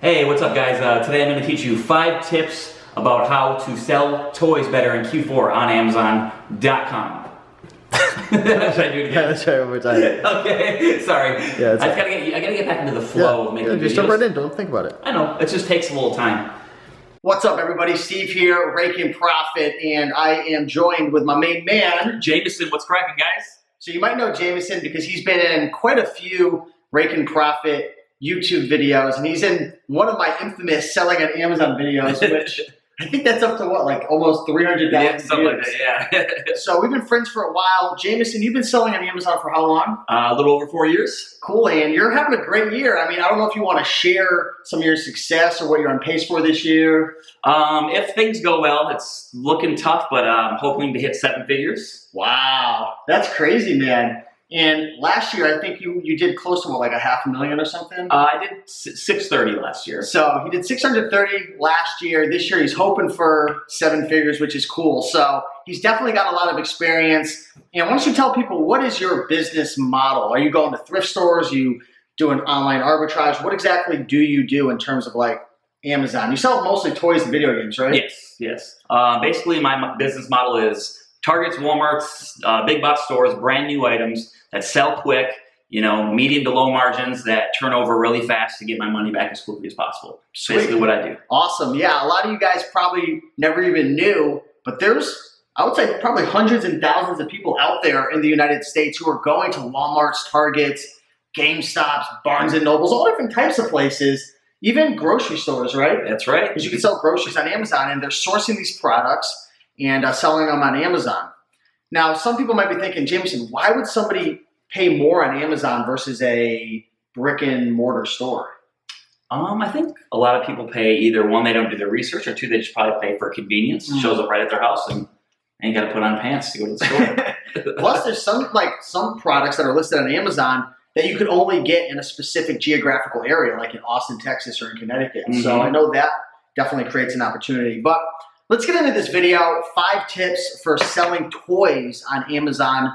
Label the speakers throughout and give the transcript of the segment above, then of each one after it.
Speaker 1: Hey, what's up guys? Today I'm going to teach you 5 tips about how to sell toys better in Q4 on Amazon.com. Should I do it again?
Speaker 2: Yeah, let's try it one more time.
Speaker 1: Okay, sorry.
Speaker 2: Yeah,
Speaker 1: I gotta get back into the flow of making videos.
Speaker 2: Just jump right in, don't think about it.
Speaker 1: I know, it just takes a little time.
Speaker 3: What's up everybody, Steve here, Raiken Profit, and I am joined with my main man,
Speaker 1: Jameson. What's cracking, guys?
Speaker 3: So you might know Jameson because he's been in quite a few Raiken Profit YouTube videos, and he's in one of my infamous selling on Amazon videos, which I think that's up to what, like almost 300,000 views.
Speaker 1: Something like that, yeah.
Speaker 3: So we've been friends for a while. Jameson, you've been selling on Amazon for how long?
Speaker 1: A little over 4 years.
Speaker 3: Cool, and you're having a great year. I mean, I don't know if you want to share some of your success or what you're on pace for this year.
Speaker 1: If things go well, it's looking tough, but I'm hoping to hit 7 figures.
Speaker 3: Wow, that's crazy, man. And last year, I think you did close to what, like a $500,000 or something?
Speaker 1: I did 630 last year.
Speaker 3: So he did 630 last year. This year he's hoping for 7 figures, which is cool. So he's definitely got a lot of experience. And why don't you tell people, what is your business model? Are you going to thrift stores? You doing online arbitrage? What exactly do you do in terms of like Amazon? You sell mostly toys and video games, right?
Speaker 1: Yes, yes. Basically my business model is Targets, Walmarts, big box stores, brand new items that sell quick, you know, medium to low margins that turn over really fast to get my money back as quickly as possible.
Speaker 3: Sweet.
Speaker 1: Basically what I do.
Speaker 3: Awesome. Yeah, a lot of you guys probably never even knew, but there's, I would say, probably hundreds and thousands of people out there in the United States who are going to Walmart's, Targets, GameStops, Barnes & Nobles, all different types of places, even grocery stores, right?
Speaker 1: That's right.
Speaker 3: Because you can sell groceries on Amazon, and they're sourcing these products and selling them on Amazon. Now, some people might be thinking, Jameson, why would somebody pay more on Amazon versus a brick and mortar store?
Speaker 1: I think a lot of people pay either one, they don't do their research, or two, they just probably pay for convenience. It shows up right at their house and ain't got to put on pants to go to the store.
Speaker 3: Plus, there's some products that are listed on Amazon that you could only get in a specific geographical area, like in Austin, Texas, or in Connecticut. So I know that definitely creates an opportunity. But let's get into this video. 5 tips for selling toys on Amazon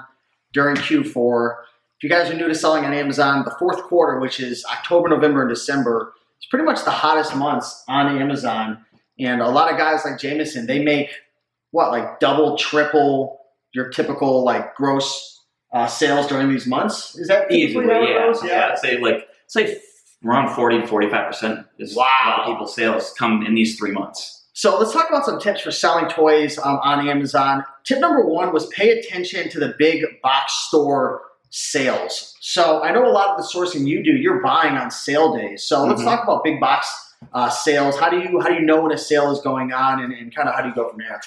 Speaker 3: during Q4. If you guys are new to selling on Amazon, the 4th quarter, which is October, November, and December, it's pretty much the hottest months on Amazon. And a lot of guys like Jameson, they make, what, like double, triple your typical like gross sales during these months? Is that
Speaker 1: easily?
Speaker 3: Yeah.
Speaker 1: Yeah, I'd say around 40 to 45% is a lot of people's sales come in these 3 months.
Speaker 3: So let's talk about some tips for selling toys on Amazon. Tip number 1 was pay attention to the big box store sales. So I know a lot of the sourcing you do, you're buying on sale days. So let's talk about big box sales. How do you know when a sale is going on, and kind of how do you go from there?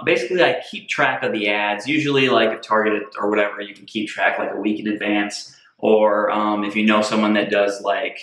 Speaker 1: Basically I keep track of the ads. Usually like at Target or whatever, you can keep track like a week in advance. Or if you know someone that does like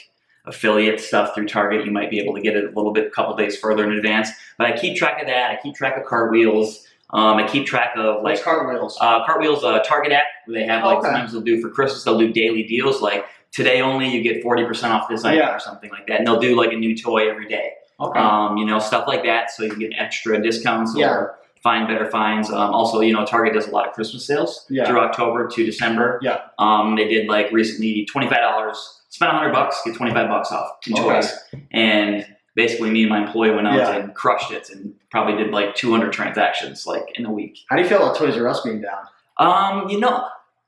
Speaker 1: affiliate stuff through Target, you might be able to get it a little bit, a couple days further in advance. But I keep track of that. I keep track of cartwheels. I keep track of like
Speaker 3: cartwheels.
Speaker 1: Cartwheels, Target app, where they have like sometimes they'll do for Christmas, they'll do daily deals like today only you get 40% off this item or something like that. And they'll do like a new toy every day. You know, stuff like that, so you get extra discounts or find better finds. Also, you know, Target does a lot of Christmas sales through October to December. They did like recently $25. Spent $100, get $25 off 2 toys. And basically me and my employee went out and crushed it and probably did like 200 transactions like in a week.
Speaker 3: How do you feel about Toys R Us being down?
Speaker 1: You know,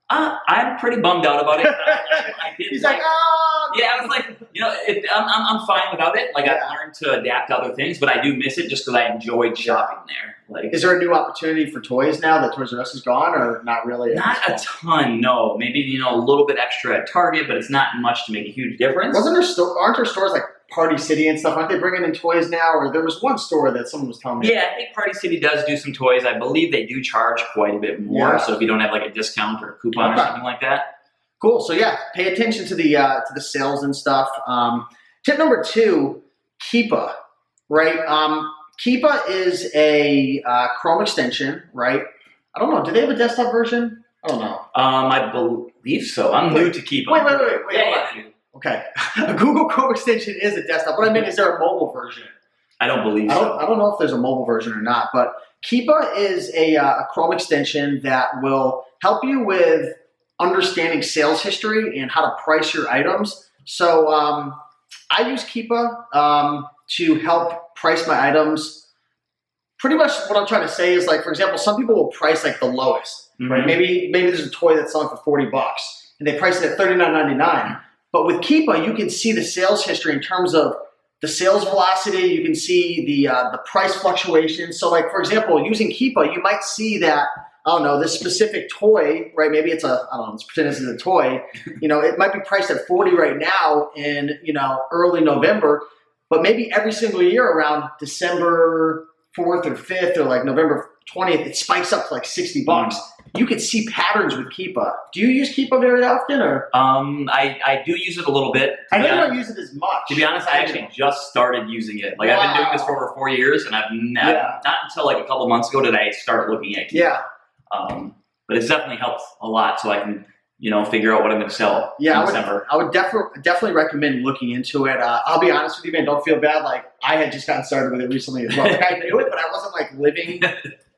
Speaker 1: I'm pretty bummed out about it. I did
Speaker 3: He's like, oh!
Speaker 1: Yeah, I was like, you know, I'm fine without it. Like I've learned to adapt to other things, but I do miss it just because I enjoyed shopping there. Like,
Speaker 3: is there a new opportunity for toys now that Toys R Us is gone, or not really?
Speaker 1: Not a ton, no. Maybe, you know, a little bit extra at Target, but it's not much to make a huge difference.
Speaker 3: Aren't there stores like Party City and stuff? Aren't they bringing in toys now? Or there was one store that someone was telling me.
Speaker 1: Yeah, I think Party City does do some toys. I believe they do charge quite a bit more. So if you don't have like a discount or a coupon or something like that.
Speaker 3: Cool. So yeah, pay attention to the sales and stuff. Tip number 2, Kiba, right? Kiba is a Chrome extension, right? I don't know. Do they have a desktop version? I don't know.
Speaker 1: I believe so. I'm new to Keepup.
Speaker 3: Wait.
Speaker 1: Yeah.
Speaker 3: Okay. A Google Chrome extension is a desktop. What I mean is there a mobile version?
Speaker 1: I don't believe so.
Speaker 3: I don't know if there's a mobile version or not, but Kiba is a Chrome extension that will help you with understanding sales history and how to price your items. So I use Kiba to help price my items. Pretty much what I'm trying to say is, like, for example, some people will price like the lowest, right? Maybe there's a toy that's selling for $40 and they price it at $39.99. But with Kiba, you can see the sales history in terms of the sales velocity. You can see the price fluctuations. So, like, for example, using Kiba, you might see that, I don't know, this specific toy, right? Maybe it's let's pretend this is a toy. It might be priced at 40 right now in, early November, but maybe every single year around December 4th or 5th or like November 20th, it spikes up to like $60. You can see patterns with Kiba. Do you use Kiba very often, or?
Speaker 1: I do use it a little bit.
Speaker 3: I never don't use it as much.
Speaker 1: To be honest, I actually just started using it. Like, I've been doing this for over 4 years, and I've not until like a couple months ago did I start looking at Kiba.
Speaker 3: Yeah.
Speaker 1: But it's definitely helped a lot, so I can figure out what I'm going to sell in December.
Speaker 3: I would definitely recommend looking into it. I'll be honest with you, man. Don't feel bad. Like, I had just gotten started with it recently as well. Like, I knew it, but I wasn't like living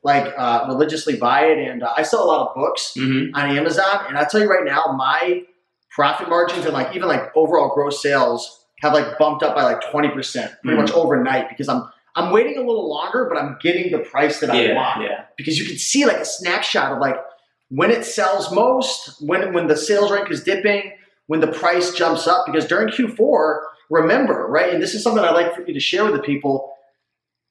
Speaker 3: like religiously by it. And I sell a lot of books on Amazon, and I tell you right now, my profit margins and like even like overall gross sales have like bumped up by like 20% pretty much overnight, because I'm waiting a little longer, but I'm getting the price that I want. Yeah. Because you can see like a snapshot of like when it sells most, when the sales rank is dipping, when the price jumps up. Because during Q4, remember, right, and this is something I'd like for you to share with the people,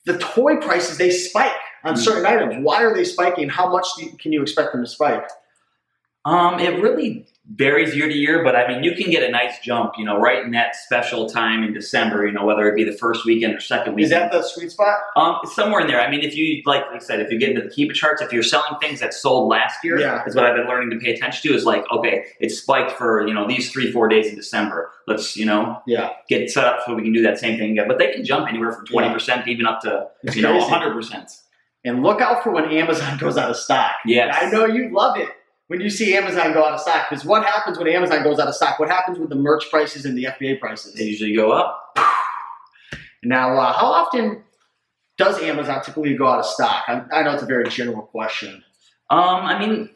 Speaker 3: the toy prices, they spike on certain items. Why are they spiking? How much can you expect them to spike?
Speaker 1: It really varies year to year, but I mean, you can get a nice jump, right in that special time in December, whether it be the first weekend or second weekend.
Speaker 3: Is that the sweet spot?
Speaker 1: Somewhere in there. I mean, if you, like I said, if you get into the Keepup charts, if you're selling things that sold last year, is what I've been learning to pay attention to, is like, okay, it spiked for, these 3-4 days in December. Let's, get set up so we can do that same thing again. But they can jump anywhere from 20% even up to, 100%.
Speaker 3: And look out for when Amazon goes out of stock.
Speaker 1: Yes.
Speaker 3: I know you love it when you see Amazon go out of stock, because what happens when Amazon goes out of stock? What happens with the merch prices and the FBA prices?
Speaker 1: They usually go up.
Speaker 3: Now, how often does Amazon typically go out of stock? I know it's a very general question.
Speaker 1: I mean,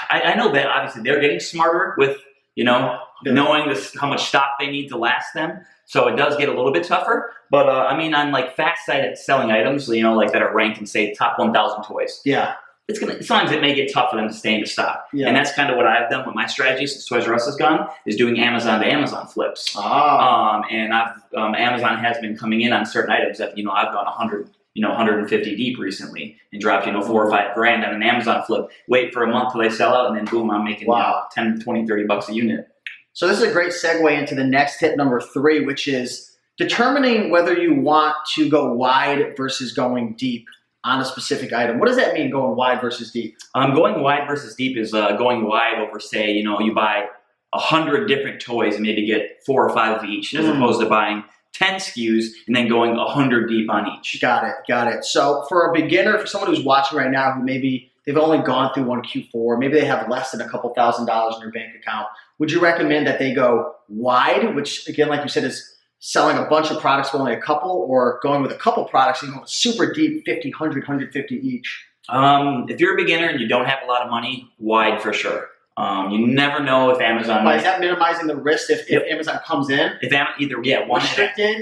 Speaker 1: I know that obviously they're getting smarter with, knowing how much stock they need to last them. So it does get a little bit tougher. But I mean, on like fast site selling items, like that are ranked in, say, top 1,000 toys.
Speaker 3: Yeah.
Speaker 1: Sometimes it may get tough for them to stay in stock. Yeah. And that's kind of what I've done with my strategy since Toys R Us has gone, is doing Amazon to Amazon flips. And Amazon has been coming in on certain items that, I've gone 100, 150 deep recently and dropped, $4 or $5 grand on an Amazon flip. Wait for a month till they sell out, and then boom, I'm making 10, 20, 30 bucks a unit. So
Speaker 3: this is a great segue into the next tip, number 3, which is determining whether you want to go wide versus going deep on a specific item. What does that mean, going wide versus deep?
Speaker 1: Going wide versus deep is going wide over, say, you buy 100 different toys and maybe get 4 or 5 of each, as opposed to buying 10 SKUs and then going 100 deep on each.
Speaker 3: Got it. So for a beginner, for someone who's watching right now who maybe they've only gone through one Q4, maybe they have less than a couple $1,000s in their bank account, would you recommend that they go wide, which again, like you said, is selling a bunch of products for only a couple, or going with a couple products and going super deep, 50, 100, 150 each?
Speaker 1: If you're a beginner and you don't have a lot of money, wide for sure. You never know if Amazon...
Speaker 3: But is that minimizing the risk if Amazon comes in?
Speaker 1: If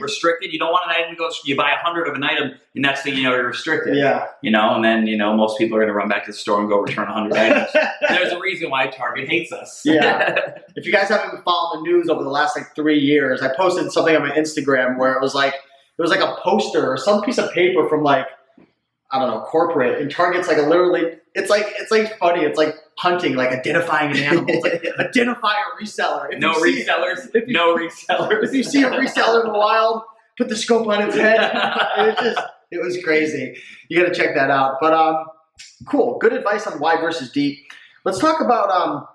Speaker 1: restricted, you don't want an item to go... You buy 100 of an item, and next thing you know, you're restricted.
Speaker 3: Yeah.
Speaker 1: And then, most people are going to run back to the store and go return 100 items. There's a reason why Target hates us.
Speaker 3: Yeah. If you guys haven't been following the news over the last 3 years, I posted something on my Instagram where it was like a poster or some piece of paper from I don't know, corporate, and Target's literally, it's funny. It's like hunting, like identifying an animal. It's like identify a reseller.
Speaker 1: No resellers.
Speaker 3: If you see a reseller in the wild, put the scope on its head. It was crazy. You got to check that out. But cool, good advice on wide versus deep. Let's talk about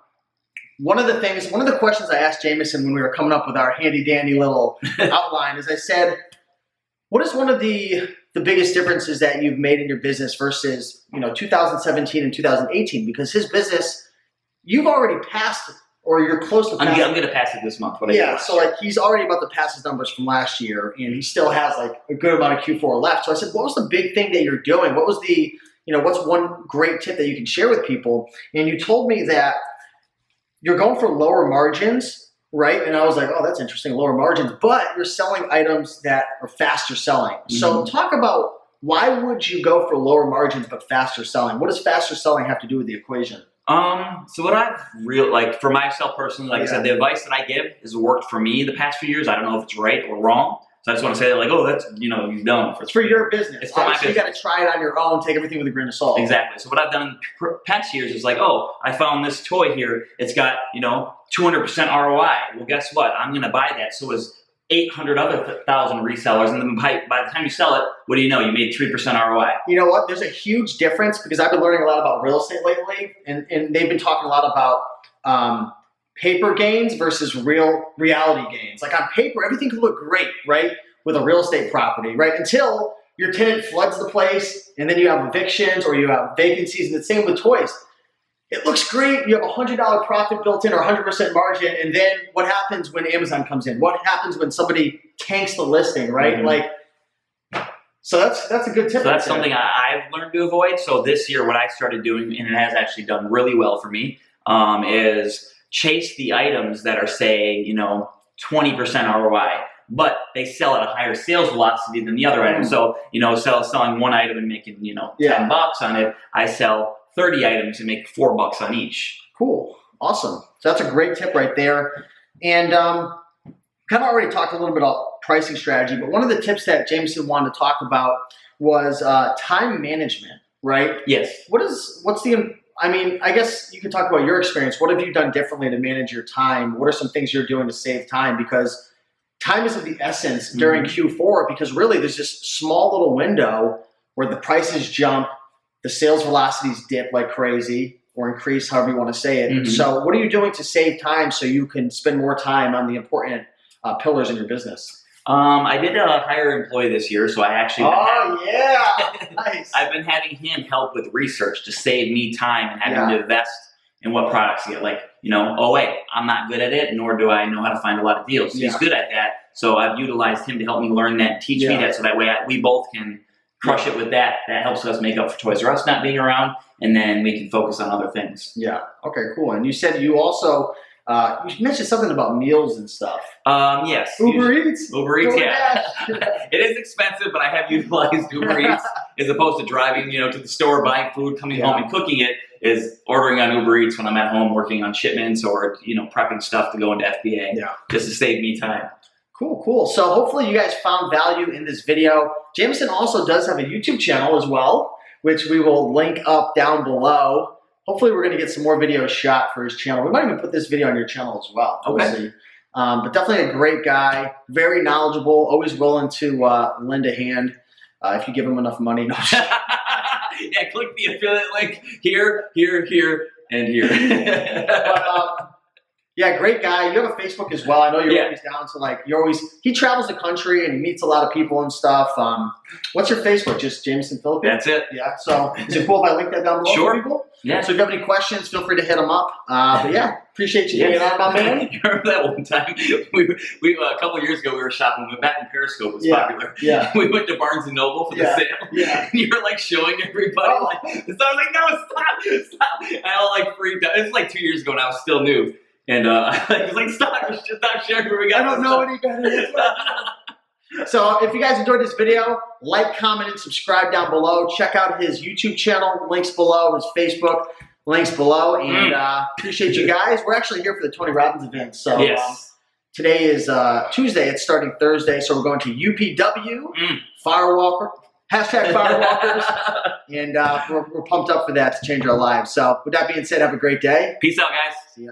Speaker 3: one of the questions I asked Jameson when we were coming up with our handy dandy little outline is I said, what is one of the biggest differences that you've made in your business versus 2017 and 2018? Because his business, you've already passed, or you're close to passing.
Speaker 1: I'm going to pass it this month.
Speaker 3: So he's already about to pass his numbers from last year, and he still has a good amount of Q4 left. So I said, what was the big thing that you're doing? What was what's one great tip that you can share with people? And you told me that you're going for lower margins, right? And I was like, oh, that's interesting, lower margins, but you're selling items that are faster selling. So talk about why would you go for lower margins but faster selling? What does faster selling have to do with the equation?
Speaker 1: So what I've for myself personally, like I said, the advice that I give has worked for me the past few years. I don't know if it's right or wrong. So I just want to say that, like, oh, that's, you've done.
Speaker 3: It's for your business.
Speaker 1: It's for my business.
Speaker 3: You got to try it on your own, take everything with a grain of salt.
Speaker 1: Exactly. So what I've done in past years is like, oh, I found this toy here. It's got, 200% ROI. Well, guess what? I'm going to buy that. So is 800 other thousand resellers. And then by the time you sell it, what do you know? You made 3% ROI.
Speaker 3: You know what? There's a huge difference because I've been learning a lot about real estate lately. And they've been talking a lot about paper gains versus reality gains. Like on paper, everything could look great, right? With a real estate property, right? Until your tenant floods the place and then you have evictions or you have vacancies, and the same with toys. It looks great. You have a $100 profit built in or 100% margin. And then what happens when Amazon comes in? What happens when somebody tanks the listing, right? So that's a good tip.
Speaker 1: So that's something I've learned to avoid. So this year, what I started doing, and it has actually done really well for me, is chase the items that are, say, 20% ROI, but they sell at a higher sales velocity than the other items. So, selling one item and making, $10 on it, I sell 30 items and make $4 on each.
Speaker 3: Cool. Awesome. So that's a great tip right there. And kind of already talked a little bit about pricing strategy, but one of the tips that Jameson wanted to talk about was time management, right?
Speaker 1: Yes.
Speaker 3: I guess you can talk about your experience. What have you done differently to manage your time? What are some things you're doing to save time? Because time is of the essence during Q4, because really there's this small little window where the prices jump, the sales velocities dip like crazy, or increase, however you want to say it. So what are you doing to save time so you can spend more time on the important pillars in your business?
Speaker 1: I did hire an employee this year, so I actually
Speaker 3: Nice.
Speaker 1: I've been having him help with research to save me time and having to invest in what products to get. Like, oh wait, I'm not good at it, nor do I know how to find a lot of deals. He's good at that, so I've utilized him to help me learn that and teach me that, so that way we both can crush it with that. That helps us make up for Toys R Us not being around, and then we can focus on other things. Yeah.
Speaker 3: Okay, cool. And you said you also, you mentioned something about meals and stuff.
Speaker 1: Yes.
Speaker 3: Uber Eats,
Speaker 1: yeah. It is expensive, but I have utilized Uber Eats as opposed to driving, to the store, buying food, coming home and cooking it, is ordering on Uber Eats when I'm at home working on shipments or, prepping stuff to go into FBA just to save me time.
Speaker 3: Cool. So hopefully you guys found value in this video. Jameson also does have a YouTube channel as well, which we will link up down below. Hopefully we're going to get some more videos shot for his channel. We might even put this video on your channel as well.
Speaker 1: Okay.
Speaker 3: We'll see. But definitely a great guy, very knowledgeable, always willing to lend a hand if you give him enough money. No.
Speaker 1: Yeah, click the affiliate link here, and here.
Speaker 3: Yeah, great guy. You have a Facebook as well. I know you're always down to he travels the country and he meets a lot of people and stuff. What's your Facebook? Just Jameson Philippines?
Speaker 1: That's it.
Speaker 3: Yeah. So is it cool if I link that down below for people?
Speaker 1: Yeah.
Speaker 3: So if you have any questions, feel free to hit them up. But yeah, appreciate you being on, my man.
Speaker 1: You remember that one time we a couple of years ago we were shopping. We went back when Periscope was popular.
Speaker 3: Yeah.
Speaker 1: We went to Barnes and Noble for the sale.
Speaker 3: Yeah.
Speaker 1: And you were showing everybody so I was like, no, stop. I all freaked out. It was 2 years ago and I was still new. And I was like, stop sharing where we got.
Speaker 3: I don't know any better. So if you guys enjoyed this video, like, comment, and subscribe down below. Check out his YouTube channel, links below, his Facebook, links below. And appreciate you guys. We're actually here for the Tony Robbins event. So today is Tuesday. It's starting Thursday. So we're going to UPW, Firewalker, #Firewalkers. And we're pumped up for that to change our lives. So with that being said, have a great day.
Speaker 1: Peace out, guys.
Speaker 3: See ya.